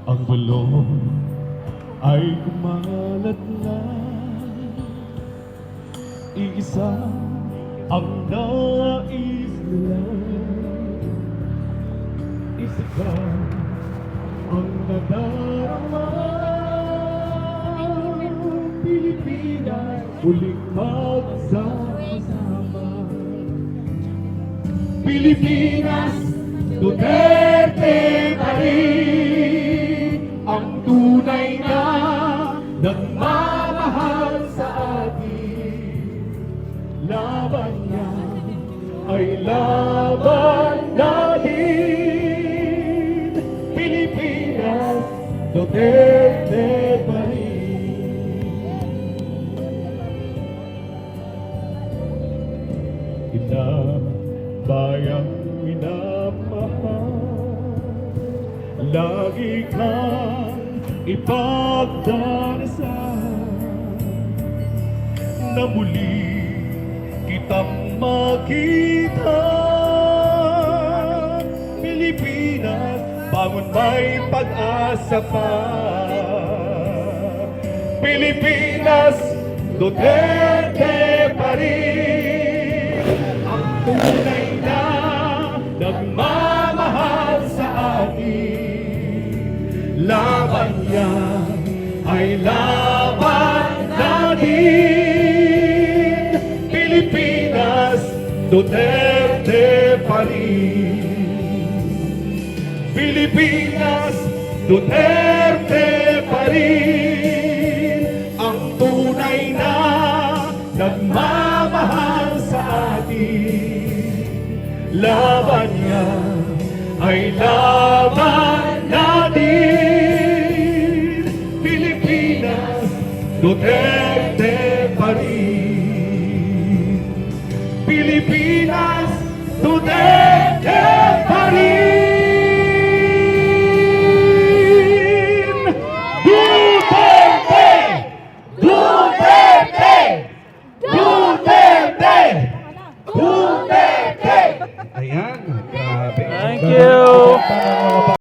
Ang bulong ay kumalat na, iisa ang nais nila. Isa ka ang nadarama. Pilipinas uling magsama-sama. Pilipinas, Duterte pa rin ang tunay na nagmamahal sa atin. Laban niya ay laban natin. Pilipinas, Duterte pa rin. Kita bayang minamahal, lagi kang ipagdarasal na muli kitang makita. Pilipinas, bangon may pag-asa pa. Pilipinas, Duterte pa rin ang tunay na nagmamahal sa atin. Laban niya ay laban natin. Pilipinas, Duterte pa rin. Pilipinas, Duterte pa rin ang tunay na nagmamahal sa atin. Laban niya ay laban natin. Pilipinas, Duterte pa rin.